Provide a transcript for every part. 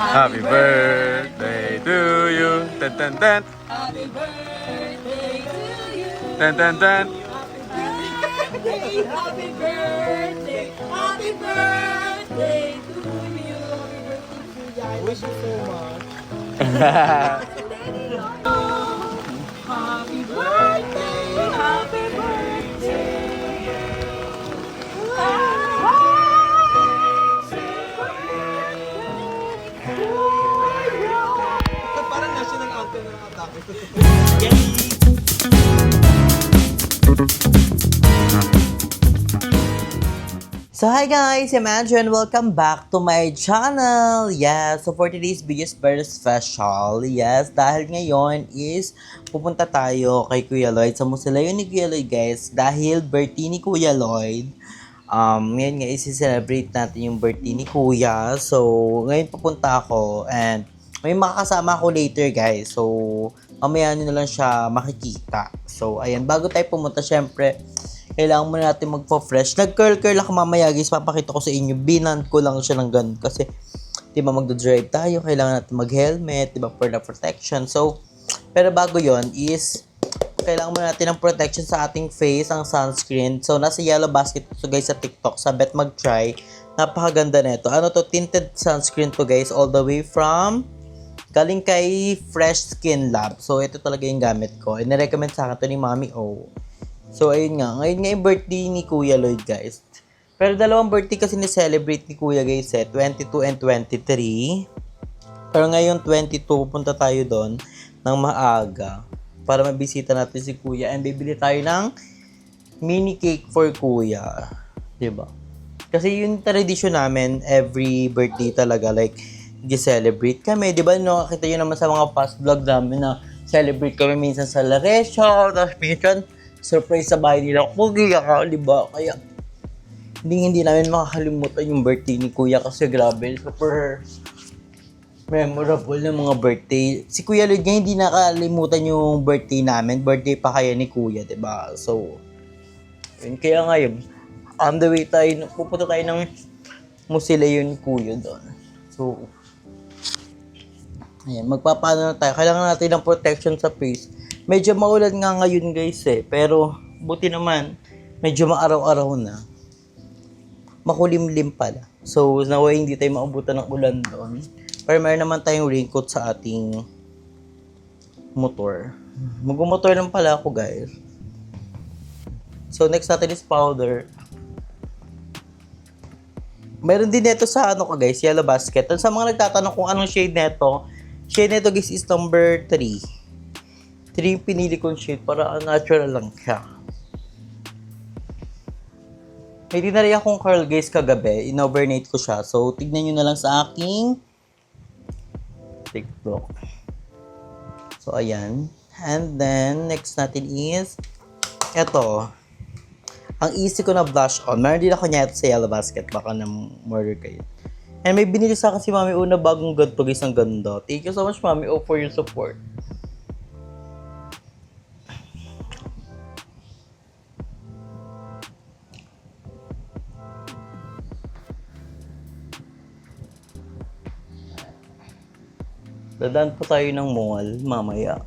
Happy birthday to you. Ten ten ten. Happy birthday to you. Ten ten ten. Happy birthday. Happy birthday to you. I wish you so much. Happy birthday. Happy birthday. Parang national anthem ng atake. So hi guys, I'm Andrew and welcome back to my channel. Yes, so for today's video is very special. Yes, dahil ngayon is pupunta tayo kay Kuya Lloyd sa Mausoleum ni Kuya Lloyd guys. Dahil birthday ni Kuya Lloyd. Ngayon nga isi-celebrate natin yung birthday ni Kuya. So ngayon pupunta ako and may makakasama ako later guys. So mamaya nyo na lang siya makikita. So ayan, bago tayo pumunta syempre kailangan muna natin magpa-fresh. Nag-curl-curl ako mamaya guys. Papakita ko sa inyo. Binan ko lang siya ng ganun. Kasi, diba magdo-drive tayo. Kailangan natin mag-helmet. Diba for the protection. So, pero bago yon is, kailangan muna natin ng protection sa ating face. Ang sunscreen. So, nasa yellow basket so guys sa TikTok. Sa bet mag-try. Napakaganda nito. Ano to? Tinted sunscreen to guys. All the way from galing kay Fresh Skin Lab. So, ito talaga yung gamit ko. And nirecommend sa akin to ni Mami O. So, ayun nga. Ngayon nga yung birthday ni Kuya Lloyd, guys. Pero dalawang birthday kasi ni-celebrate ni Kuya, guys, 22 and 23. Pero ngayon, 22, pupunta tayo doon ng maaga para mabisita natin si Kuya. And bibili tayo ng mini cake for Kuya. Diba? Kasi yung tradition namin, every birthday talaga, like, di-celebrate kami. Diba, no? Kita nyo naman sa mga past vlog namin na celebrate kami minsan sa Laresio, tapos minsan surprise sa bahay nila. Kuya ka, diba? Kaya, hindi namin makakalimutan yung birthday ni Kuya kasi grabe, super memorable ng mga birthday. Si Kuya Lloyd nga hindi nakalimutan yung birthday namin. Birthday pa kaya ni Kuya, diba? So, yun. Kaya ngayon, on the way tayo, pupunta tayo ng Mausoleum ni Kuya doon. So, ayan, magpapaano na tayo. Kailangan natin ng protection sa face. Medyo maulan nga ngayon guys pero buti naman, medyo maaraw-araw na. Makulimlim pala. So, naway hindi tayo maabutan ng ulan doon. Pero mayroon naman tayong raincoat sa ating motor. Mag-motor lang pala ako guys. So, next natin is powder. Meron din nito sa ano ko guys, yellow basket. At sa mga nagtatanong kung anong shade nito guys is number 3. 3 yung pinili kong shade para natural lang siya. May dinari akong curl guys kagabi. In-overnight ko siya. So, tignan nyo na lang sa aking TikTok. So, ayan. And then, next natin is eto. Ang easy ko na blush on. Meron din ako niya sa yellow basket. Baka na-murder kayo. And may binili sa akin si Mami O na bagong ganito guys. Ang ganda. Thank you so much Mami O for your support. Dadaan po tayo ng mall mamaya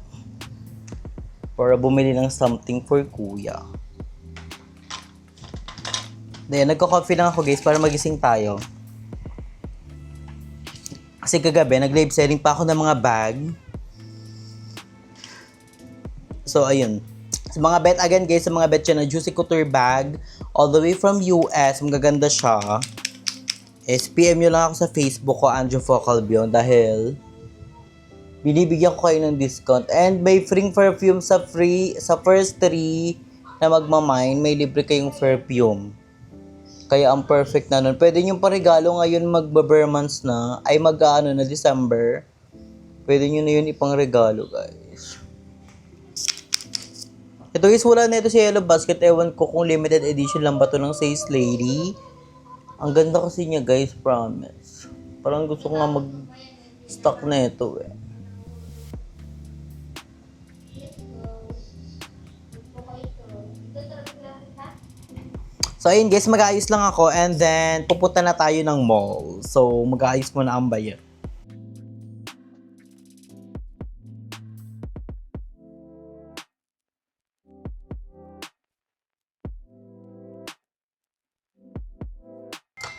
para bumili ng something for Kuya. Then, nagko-coffee lang ako guys para magising tayo. Kasi kagabi, nag-live selling pa ako ng mga bag. So, ayun. Sa mga bet again guys, sa mga bet siya na Juicy Couture bag all the way from US. Magaganda siya. PM nyo lang ako sa Facebook ko, Andrew Focalbion, dahil binibigyan ko kayo ng discount. And may free perfume sa first 3 na magmamine, may libre kayong perfume. Kaya ang perfect na nun. Pwede nyo pa regalo ngayon magba-bare months na, ay mag-ano na December. Pwede nyo na yun ipang regalo guys. Ito guys, wala na ito sa yellow basket. Ewan ko kung limited edition lang ba ito ng Says Lady. Ang ganda kasi niya guys, promise. Parang gusto ko nga mag-stock na ito So, ayun guys, mag-aayos lang ako and then pupunta na tayo ng mall. So, mag-aayos muna ang bayan.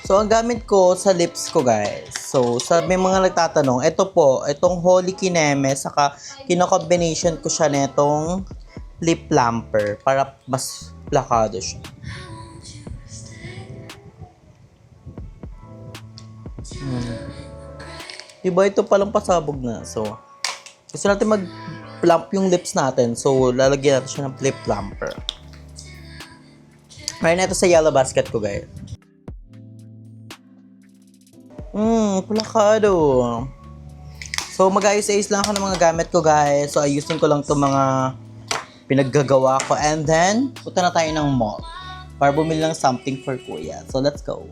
So, ang gamit ko sa lips ko, guys. So, sa may mga nagtatanong, ito po, itong Holy Kineme, saka kino-combination ko siya netong lip plumper para mas plakado siya. Diba, ito palang pasabog na. So, gusto natin mag-plump yung lips natin. So, lalagyan natin siya ng lip plumper. Mayroon na ito sa yellow basket ko, guys. Plakado. So, mag-ayos-ayos lang ako ng mga gamit ko, guys. So, ayusin ko lang itong mga pinaggagawa ko. And then, punta na tayo ng mall para bumili ng something for kuya. So, let's go.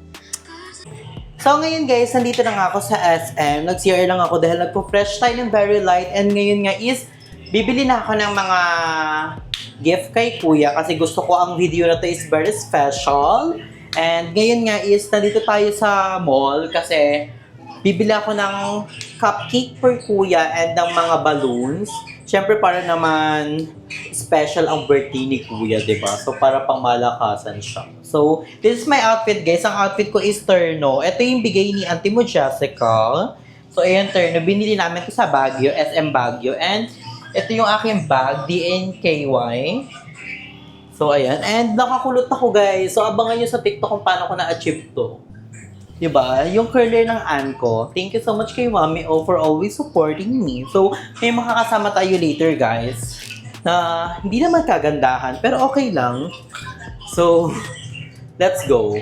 So, ngayon guys, nandito na nga ako sa SM. Nag-CR lang ako dahil nagpo-fresh tayo ng Very Light. And ngayon nga is, bibili na ako ng mga gift kay kuya kasi gusto ko ang video na to is very special. And ngayon nga is, nandito tayo sa mall kasi bibili ako ng cupcake for kuya and ng mga balloons. Siyempre, para naman special ang birthday ni kuya, diba? So, para pang malakasan siya. So, this is my outfit, guys. Ang outfit ko is terno. Ito yung bigay ni Auntie mo, Jessica. So, ayan, terno. Binili namin ito sa Baguio, SM Baguio. And, ito yung aking bag, DNKY. So, ayan. And, nakakulot ako, guys. So, abangan nyo sa TikTok kung paano ko na-achieve to. Diba? Yung curler ng Anko. Thank you so much kay Mami O for always supporting me. So, may makakasama tayo later, guys. Na hindi naman kagandahan, pero okay lang. So, let's go.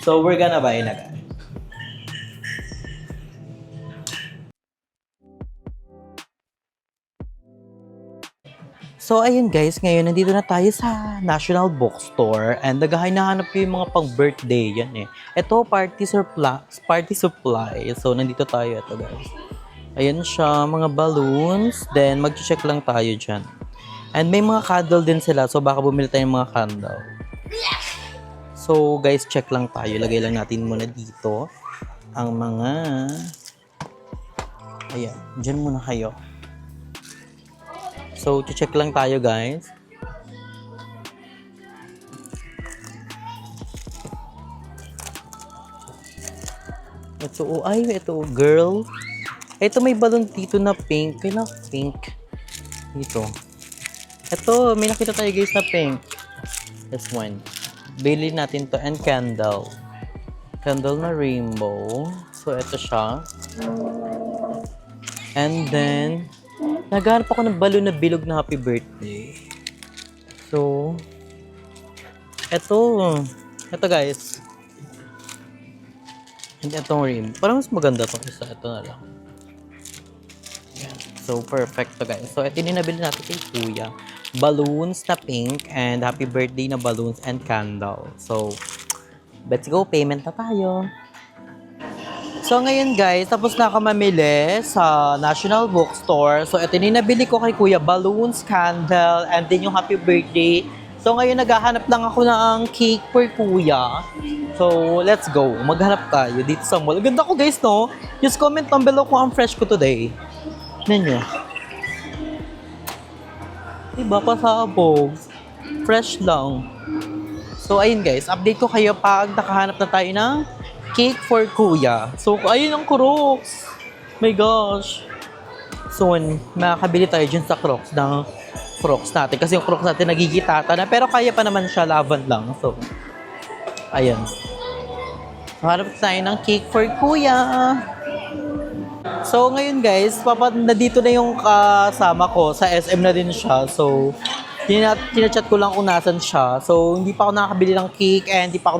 So, we're gonna buy na, guys. So, ayun guys, ngayon nandito na tayo sa National Bookstore and naghahanap ko yung mga pang-birthday yan eh. Ito, party supply. So, nandito tayo. Ito guys. Ayan siya, mga balloons. Then, mag-check lang tayo dyan. And may mga candle din sila. So, baka bumili tayo ng mga candle. So, guys, check lang tayo. Lagay lang natin muna dito ang mga... Ayan, dyan muna kayo. So, check lang tayo, guys. Ito, ito, girl. Ito, may balon dito na pink. Kailan pink? Dito. Ito, may nakita tayo, guys, na pink. This one. Bili natin to and candle. Candle na rainbow. So, ito siya. And then, naghahanap ako ng balon na bilog na happy birthday. So, eto guys. And etong rim. Parang mas maganda itong isa. Ito na lang. Yan. So, perfect to guys. So, ito yung nabili natin kay kuya. Balloons na pink and happy birthday na balloons and candle. So, let's go. Payment na tayo. So, ngayon guys, tapos na ako mamili sa National Bookstore. So, ito yung nabili ko kay kuya, balloons, candle, and then yung happy birthday. So, ngayon naghahanap lang ako ng cake for kuya. So, let's go. Maghanap tayo dito sa mall. Ganda ko guys, no? Just comment down below kung ang fresh ko today. Tignan nyo. Diba, pasabog. Fresh lang. So, ayun guys, update ko kayo pag nakahanap na tayo ng cake for kuya. So, ayun ang Crocs. My gosh. Soon, makakabili tayo dyan sa Crocs ng Crocs natin. Kasi yung Crocs natin nagigitata na. Pero kaya pa naman siya, laban lang. So, ayan. So, hanap tayo ng cake for kuya. So, ngayon guys, nandito na yung kasama ko. Sa SM na din siya. So, tinachat ko lang kung nasan siya. So, hindi pa ako nakakabili ng cake and hindi pa ako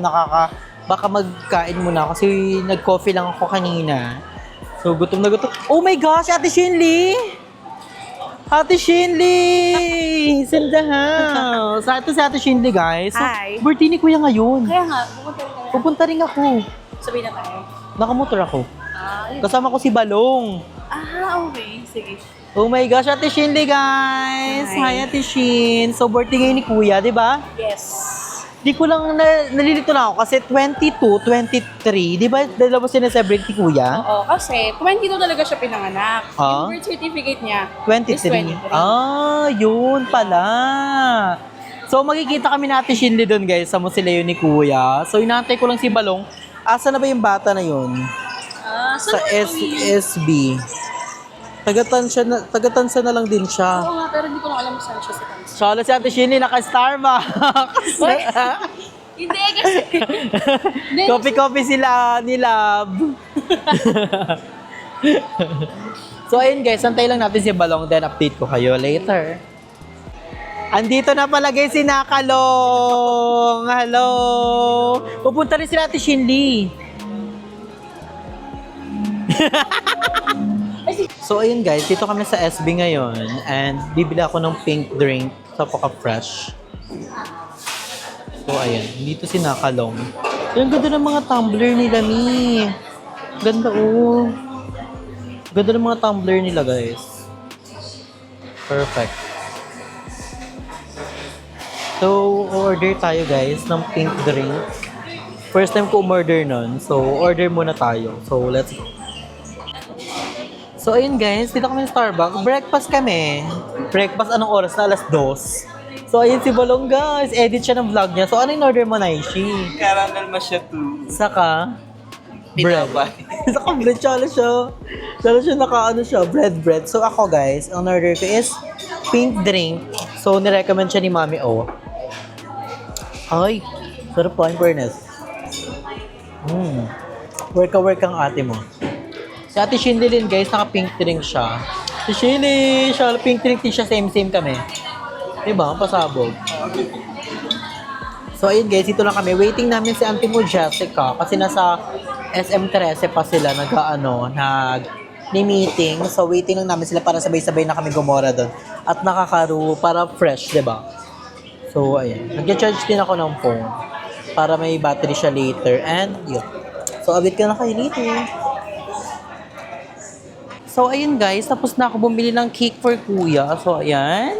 baka magkain muna kasi nag-coffee lang ako kanina. So, gutom na gutom. Oh my gosh, Ate Shinley! Ate Shinley! Is in the house. Ito si Ate Shinley, guys. So, Hi. birthday ni Kuya ngayon. Kaya nga, Pupunta rin ako. sabihin na tayo. Nakamotor ako. Yun. Kasama ko si Balong. Okay. Sige. Oh my gosh, Ate Shinley, guys! Hi. Hi, Ate Shin. So, birthday ngayon ni Kuya, di ba? Yes. Di ko lang nalilito na ako kasi 22, 23, di ba dalawa sineselebrate ni Kuya? Oo, kasi 22 talaga siya pinanganak. Ah? Yung birth certificate niya 23. is 23. Yun pala. So, magkikita kami natin Shinli doon, guys, sa Musileo ni Kuya. So, inaantay ko lang si Balong Asa na ba yung bata na yun? Sa SB. Tagatansa na lang din siya. Oo nga, pero hindi ko lang alam saan siya sa kanila. Solo si Ate Shinny, naka-Starbucks. Hindi kasi. Coffee sila ni Love. So ayun guys, antay lang natin si Balong, then update ko kayo later. Andito na pala guys si Nakalong. Hello. Pupunta rin sila Ate Shindy. So ayun guys, dito kami sa SB ngayon and bibili ako ng pink drink sa Coca Fresh. So ayan, dito si Nakalong. Ang ganda ng mga tumbler nila ni. Ganda oh. Ganda ng mga tumbler nila guys. Perfect. So order tayo guys ng pink drink. First time ko umorder nun. So order muna tayo. So let's go. So, ayun guys, dito kami sa Starbucks. Breakfast kami. Breakfast anong oras na? Alas 2. So, ayun si Balong guys. Edit siya ng vlog niya. So, ano yung order mo, Naishi? Caramel macchiato. Saka? Bread. Saka bread. Tsala siya naka-ano siya. Bread. So, ako guys, ang order ko is pink drink. So, nirecommend siya ni Mami O. Ay, sarap po, in fairness. Work ang ate mo. Si Ate Shindy din guys, naka-pink drink siya. Si Shindy, siya, pink drink din siya, same kami. Diba? Pasabog. So ayun guys, ito lang kami. Waiting namin si auntie mo Jessica kasi nasa SM13 pa sila nag-meeting. So waiting lang namin sila para sabay-sabay na kami gumora doon. At nakakaru para fresh, diba? So ayun. Nag-charge din ako ng phone para may battery siya later. And yun. So abit ka na kayo later. So, ayun guys, tapos na ako bumili ng cake for kuya. So, ayan.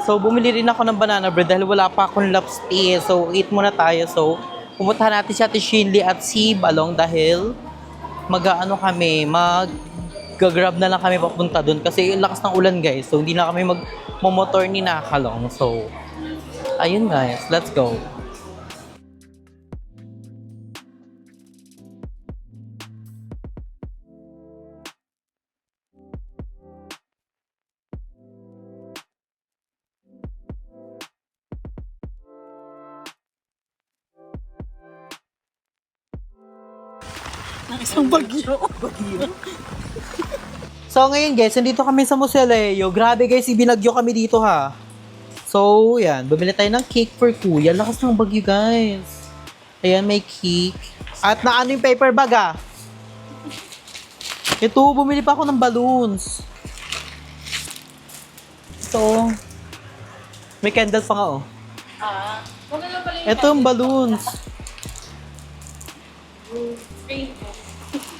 So, bumili rin ako ng banana bread dahil wala pa akong lobster. So, eat muna tayo. So, pumuntahan natin si Ate Shindy at si Balong dahil mag-grab na lang kami papunta dun. Kasi lakas ng ulan guys. So, hindi na kami mag-motor ni Nakalong. So, ayun guys, let's go. Isang bagyo. So ngayon guys, nandito kami sa Museleo. Grabe guys, ibinagyo kami dito ha. So yan, bumili tayo ng cake for kuya. Lakas ng bagyo guys. Ayan, may cake. At naano yung paper bag ah. Ito, bumili pa ako ng balloons. Ito. May candle pa nga oh. Maganda pala yung Ito yung balloons. rainbow.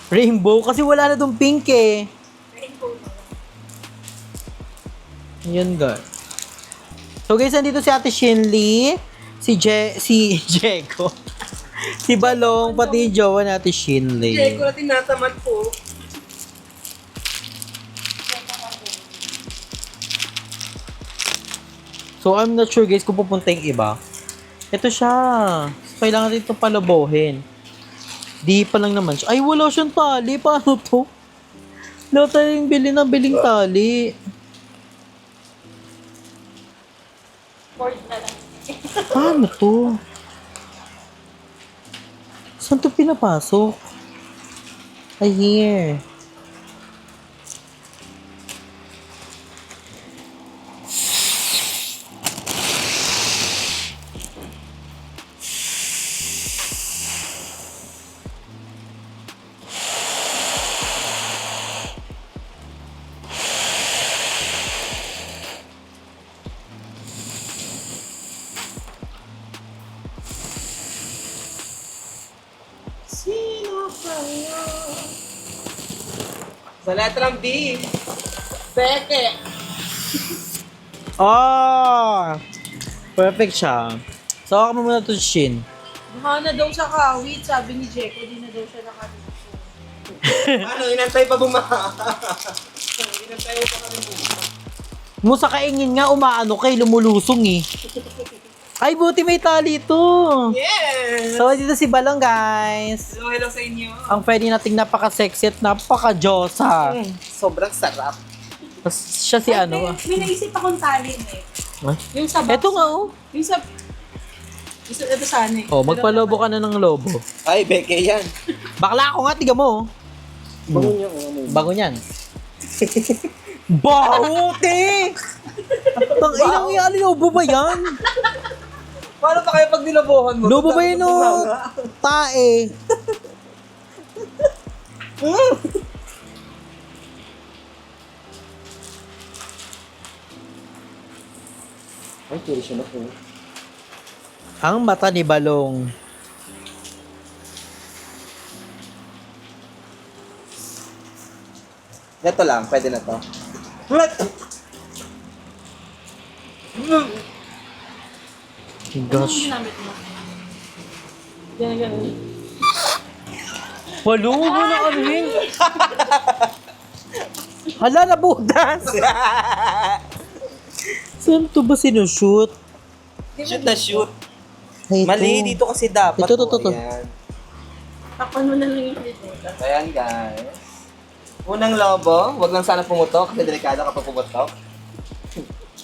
Rainbow, kasi wala na dong pink eh. Rainbow na. Yan guys. So guys, nandito si Ate Shindy, si Jeko, si Balong, pati yung jowa ni Ate Shindy. Hindi ko na tinatamad po. So I'm not sure guys kung pupunta yung iba. Ito siya. Kailangan dito palabohin. Di pa lang naman siya. Ay, wala siyang tali. Paano to? Wala tayong biling tali. Board na lang. Paano to? Saan to pinapasok? Ay, here. Sino kayo? Sa letrang B. Peke. Oh! Perfect siya. So, ako muna to Shin. Baka na daw sa kawit, sabi ni Jeko, di na daw siya nakadito. Ano, inantay pa bumaha. Inantay pa kami bumaha. Mo sa kaingin nga, umaano kay lumulusong eh. Ay, buti may tali ito. Yes! So, dito si Balong, guys. Hello, hello sa inyo. Ang pwede nating napaka-sexy at napaka-josa. Sobrang sarap. Tapos siya si ano. May naisip akong talent eh. Yung sa box. Ito nga, oh. Yung sa... Ito sana eh. Oh, magpalobo ka na ng lobo. Ay, beke yan. Bakla ako nga, tiga mo. Bago niyo. Bago niyan. Bauti! Tang inang yan, lobo ba yan? Paano pa kayo pag nilabuhan mo? Lobo ba yun, oh? Tae. Ay, tuition ako. Ang mata ni Balong. Ito lang, pwede na to. Gosh. Ginamit mo. Yan. Walugo na kami. Hala, nabutas. Saan to ba sinushoot? Shoot na shoot. Ay, ito. Mali, dito kasi dapat. Ito. Ayan. Takpan mo na lang yung dito. Ayan, guys. Unang lobo, wag lang sana pumutok kasi delikado kapag pumutok.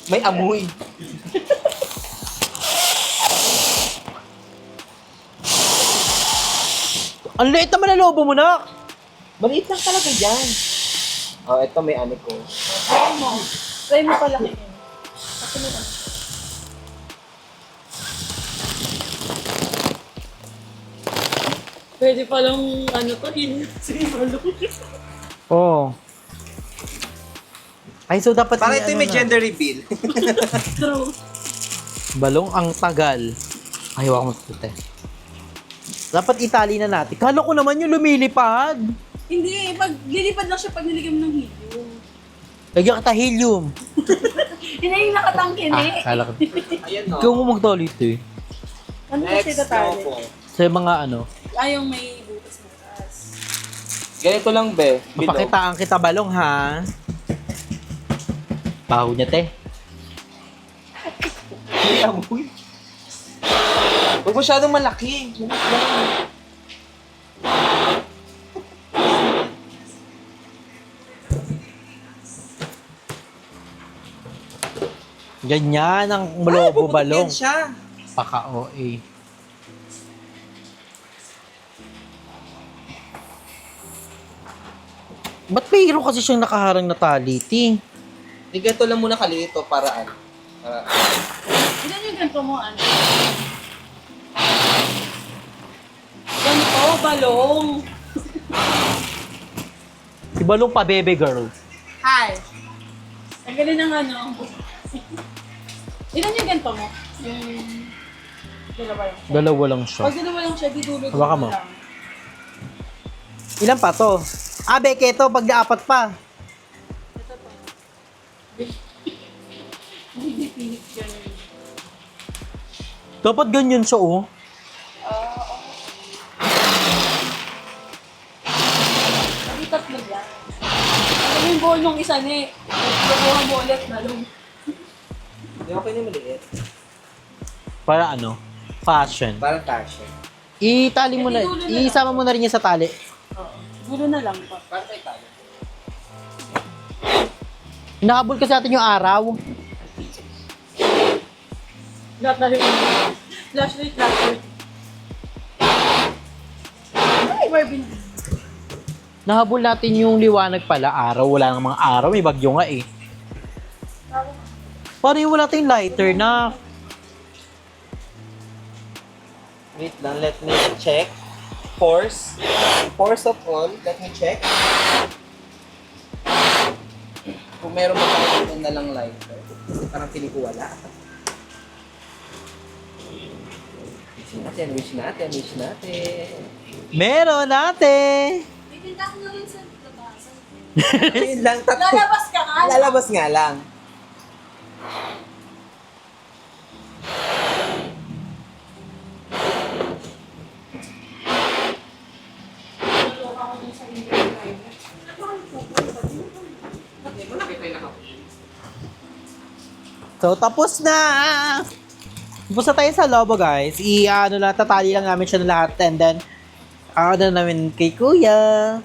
May amoy. Ang liit naman na lobo mo na. Maliit lang talaga yan. Oh, ito may ani ko. Try mo pala kayo. Kasi mo lang. Pwede palang ano to, sige balong. Oh. Ay, so dapat Para ito may na. gender reveal. True. Balong ang tagal. Ay, wala mo puti. Dapat itali na natin. Kala ko naman yung lumilipad. Hindi, pag lilipad lang siya pag niligam ng helium. Lagyan kita helium. Hindi yung nakatangkin eh. Kala ko. Ayan, no. Ikaw mo magtali ito eh. Ano kasi Next tatali? lobo. Sa mga ano. Yung may butas-butas. Ganito lang, be. Bilog. Mapakitaan kita Balong ha. Baho niya te. May amoy. Huwag masyadong malaki. Ganyan ang lobo Balong. Yan siya. Paka-OA. Ba't mayroon kasi siyang nakaharang na tali, ti? Ganito lang muna kalito para ano. Ilan yung ganito mo, ano? Ganito, balong. Si Balong pa bebe girl. Hi. Ang galing ng ano. Ilan yung ganito mo? Yung... Dalawa lang siya. Dalawa lang siya. Pag dalawa lang siya, di dulo Hawakan mo. lang. Ilan pa to? Ah, beke to, pag naapat pa. Ito po. Hindi pinit yan. Dapat ganyan siya, oh. Hindi tatlo yan. Ano yung goal nung isa ni? Nakuha mo ulit, balong. Hindi okay na maliit. Para ano? Fashion. Parang fashion. Itali mo na, isama mo na rin yan sa tali. Oo. Gulo na lang pa. Parang tayo tayo. Hinahabol kasi natin yung araw. Lahat na rin. Flashlight. Ay, Marvin. Nahabol natin yung liwanag pala, araw. Wala nang mga araw, may bagyo nga eh. Paano yung wala tayong lighter na? Wait lang, let me check. Force of on, let me check. Kung meron ba tayo na lang lighter. Parang feeling ko wala. Wish natin. Meron natin! Titinda ko na rin sa labasan. Ayun lang, Lalabas ka nga. lalabas nga lang. So, tapos na! Pupunta tayo sa lobo, guys. Tatali lang namin siya ng lahat and then, namin kay kuya.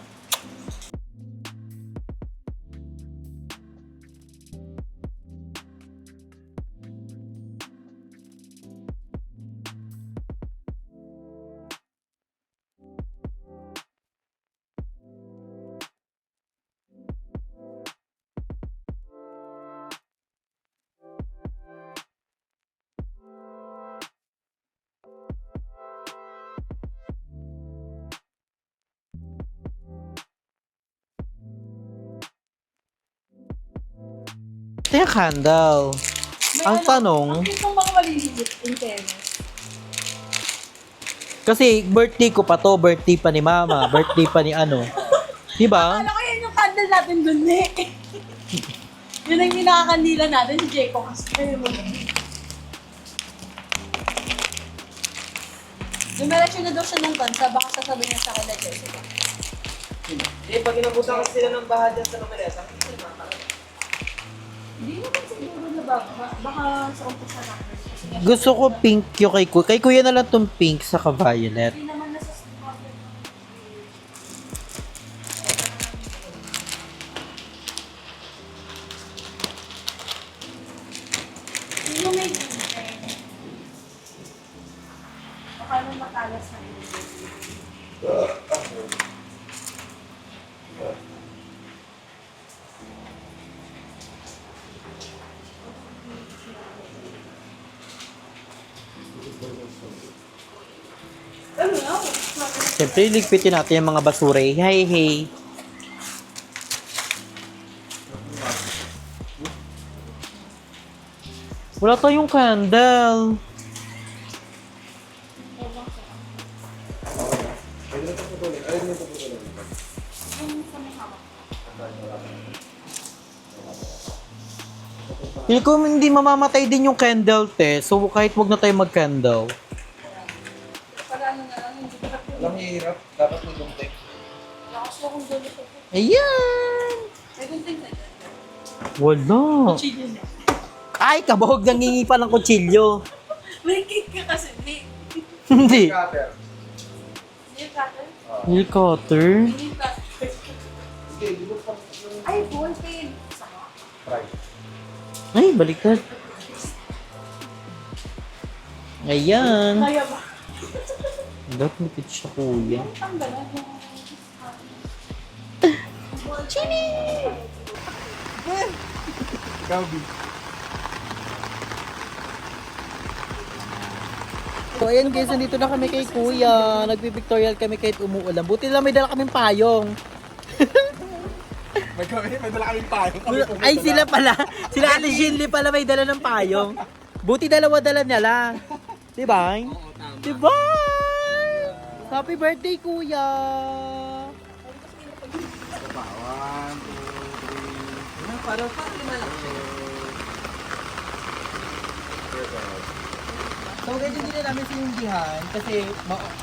Ito yung candle. Ang tanong, Ang cute ng mga maliliit, in fairness. kasi birthday ko pa to, birthday pa ni mama, birthday pa ni ano. Diba? Ano ko yan yung candle natin dun eh. Yun ang pinakakandila natin, si Jeko kasi. Ayun mo. Dumiretso na daw siya ng bansa, baka sasabihin niya sa akin na Jessica. Pag inabutan kasi sila ng baha dyan sa Nomelesa, hindi sila makakalaga. Hindi naman siguro na baka sa umpisa na. Gusto ko pink yung kay kuya. Kay kuya na lang tong pink sa violet. Hindi naman nasa spot. Sino may ginseng? Baka nung matalas na yun. Ano na? Siyempre, ligpitin natin yung mga basura. Hey, hey. Wala tayong candle. Feel ko hindi mamamatay din yung candle, te. So, kahit wag na tayo mag-candle. Para ano na lang, hindi ko na Alam mo, hirap. Dapat may gunting. lakas mo kung dulo ko. Ayan! May gunting na dyan. Wala. Chili na. Ay, kabahog nangingi pa ng kutsilyo. May cake ka kasi, hindi. Hindi. Cutter. Hindi yung cutter. Nail cutter? Hindi yung cutter. Sige, di ba pang yung Ay, ball pen. Sama. fry? Ay, baliktad. Ayan. Kaya ba? Dapat lupit siya, kuya. Tanggalan yung... Gabi. So, ayan guys, nandito na kami kay kuya. Nagpipictorial kami kahit umuulan. Buti lang may dala kaming payong. May dala kaming payong. Ay, sila pala. Sila Ate Shinli pala may dala ng payong. Buti dalawa-dala nila. Diba? Diba? Happy birthday, kuya! One, two, three. Parang lima lang siya. So, guys, hindi na namin sinundihan kasi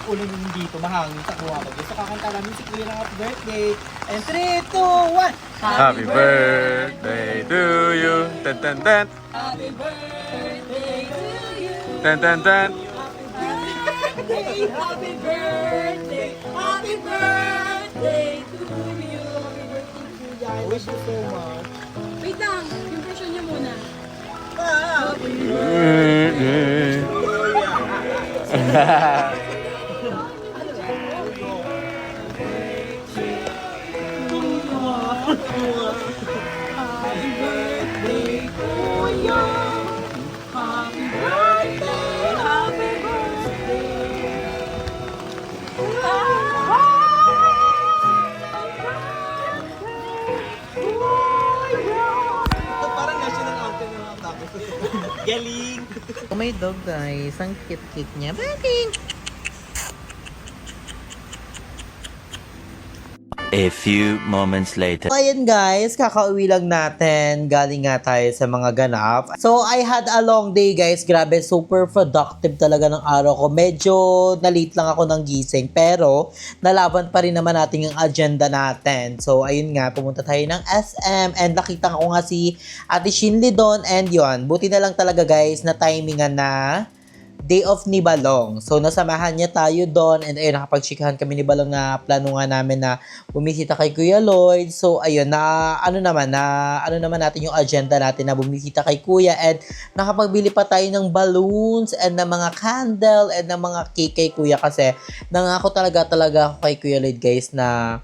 ulan yung dito, mahangin sa kuha ko. So, kakanta namin si kuya ng happy birthday. And 3, 2, 1! Happy birthday to you. Tan tan tan. Happy birthday to you. Tan tan tan. Happy birthday. Happy birthday to you. Happy birthday to you. I wish you so much. Wait lang. Yung version niya muna. Happy birthday, Kuya. Happy birthday. Happy birthday. Parang national anthem yung mga tapos. Galing! Oh my dog, guys. Ang cute-cute niya. Bakit? A few moments later. So, ayan guys, kakauwi lang natin. Galing nga tayo sa mga ganap. So, I had a long day guys. Grabe, super productive talaga ng araw ko. Medyo na-late lang ako ng gising. Pero, nalaban pa rin naman natin yung agenda natin. So, ayun nga, pumunta tayo ng SM. And nakita ko nga si Ate Shinli doon. And yun, buti na lang talaga guys na timingan na day off ni Balong. So, nasamahan niya tayo doon and ayun, nakapagchikahan kami ni Balong na plano nga namin na bumisita kay Kuya Lloyd. So, ayun, ano naman natin yung agenda natin na bumisita kay Kuya and nakapagbili pa tayo ng balloons and ng mga candle and ng mga cake kay Kuya kasi nangako talaga ako kay Kuya Lloyd guys na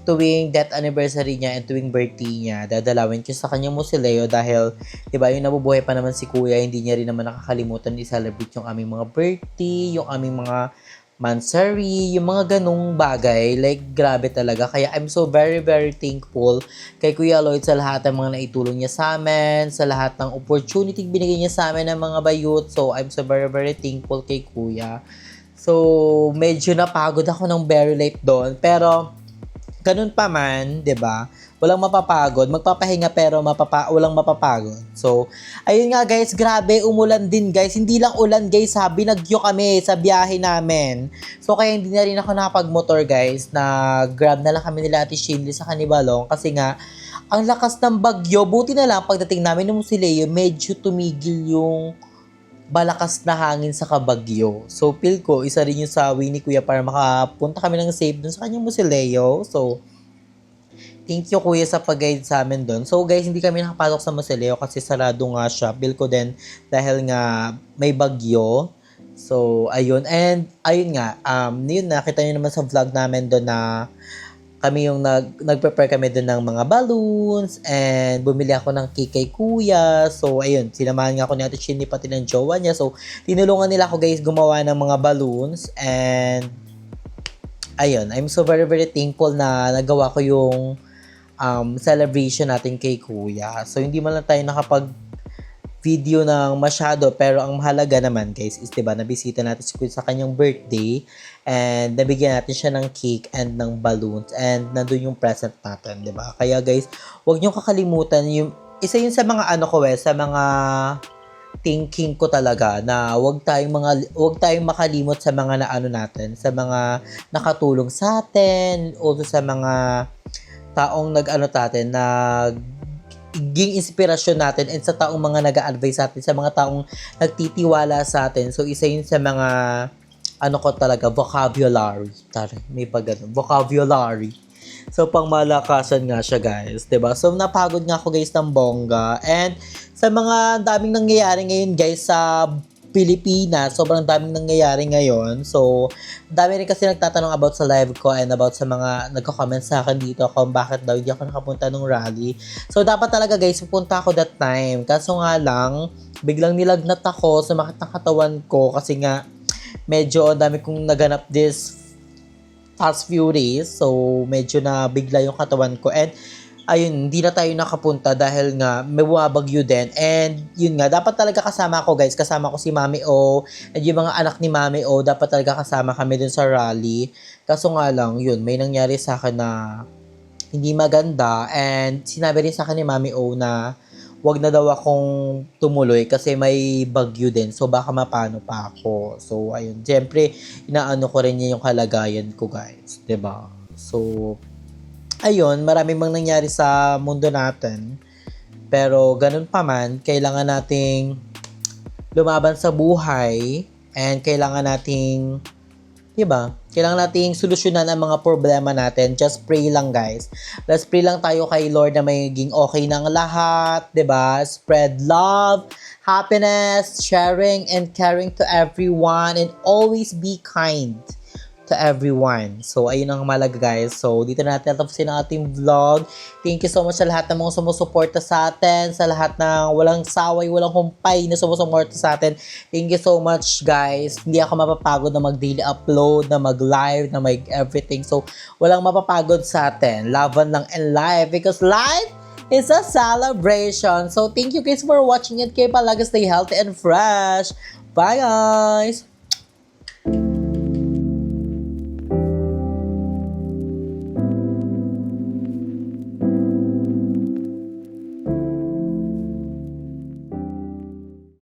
tuwing death anniversary niya and tuwing birthday niya, dadalawin ko sa kanyang mausoleo dahil, di ba, yung nabubuhay pa naman si Kuya, hindi niya rin naman nakakalimutan i-celebrate yung aming mga birthday, yung aming mga mansary, yung mga ganong bagay. Like, grabe talaga. Kaya I'm so very, very thankful kay Kuya Lloyd sa lahat ng mga naitulong niya sa amin, sa lahat ng opportunity binigay niya sa amin ng mga bayut. So, I'm so very, very thankful kay Kuya. So, medyo napagod ako ng very late doon. Pero, ganun pa man, 'di ba? Walang mapapagod, magpapahinga pero walang mapapagod. So, ayun nga guys, grabe umulan din guys. Hindi lang ulan guys, binagyo kami sa biyahe namin. So, kaya hindi na rin ako nakapag-motor guys. Grab na lang kami nila Ate Shinley sa Kanibalong kasi nga ang lakas ng bagyo. Buti na lang pagdating namin ng Musileo, medyo tumigil yung balakas na hangin sa kabagyo. So, feel ko, isa rin yung sawi ni Kuya para makapunta kami ng safe dun sa kanyang Musileo. So, thank you Kuya sa pag-guide sa amin dun. So, guys, hindi kami nakapasok sa Musileo kasi sarado nga siya. Feel ko din dahil nga may bagyo. So, ayun. And, ayun nga, yun, nakita nyo naman sa vlog namin dun na kami yung nag-prepare kami doon ng mga balloons and bumili ako ng cake kay Kuya. So, ayun, sinamahan nga ako ni Ate Shinny pati ng jowa niya. So, tinulungan nila ako guys gumawa ng mga balloons and ayun, I'm so very, very thankful na nagawa ko yung celebration natin kay Kuya. So, hindi man lang tayo nakapag-video ng masyado pero ang mahalaga naman guys is diba, nabisita natin si Kuya sa kanyang birthday and nabigyan natin siya ng cake and ng balloons and nandun yung present natin, di ba? Kaya guys, huwag niyong kakalimutan yung isa yun sa mga sa mga thinking ko talaga na huwag tayong makalimot sa mga natin, sa mga nakatulong sa atin, also sa mga taong naging inspirasyon natin and sa taong mga nag-a-advise sa atin, sa mga taong nagtitiwala sa atin. So, isa yun sa mga vocabulary. May vocabulary. So, pangmalakasan nga siya, guys. 'Di ba? So, napagod nga ako, guys, ng bongga. And, sa mga daming nangyayari ngayon, guys, sa Pilipinas, sobrang daming nangyayari ngayon. So, dami rin kasi nagtatanong about sa live ko and about sa mga nagko-comment sa akin dito kung bakit daw hindi ako nakapunta ng rally. So, dapat talaga, guys, pupunta ako that time. Kaso nga lang, biglang nilagnat ako, sumakit ng katawan ko kasi nga, medyo dami kong naganap this past few days. So, medyo na bigla yung katawan ko. And, ayun, hindi na tayo nakapunta dahil nga may bumabagyo din. And, yun nga, dapat talaga kasama ako guys. Kasama ko si Mami O. And yung mga anak ni Mami O, dapat talaga kasama kami dun sa rally. Kaso nga lang, yun, may nangyari sa akin na hindi maganda. And, sinabi rin sa akin ni Mami O na wag na daw akong tumuloy kasi may bagyo din. So, baka mapano pa ako. So, ayun. Siyempre, inaano ko rin niya yung kalagayan ko, guys. 'Di ba? So, ayun. Maraming mang nangyari sa mundo natin. Pero, ganun pa man, kailangan nating lumaban sa buhay and kailangan nating, 'di ba? Kailangan nating solusyonan ang mga problema natin. Just pray lang, guys. Let's pray lang tayo kay Lord na magiging okay ng lahat, 'di ba? Spread love, happiness, sharing, and caring to everyone, and always be kind to everyone. So, ayun ang malaga, guys. So, dito na natin tapusin ang ating vlog. Thank you so much sa lahat ng mga sumusuporta sa atin, sa lahat ng walang saway, walang humpay na sumusuporta sa atin. Thank you so much, guys. Hindi ako mapapagod na mag-daily upload, na mag-live, na mag-everything. So, walang mapapagod sa atin. Laban lang and live because life is a celebration. So, thank you guys for watching it. Kayo palagi stay healthy and fresh. Bye, guys!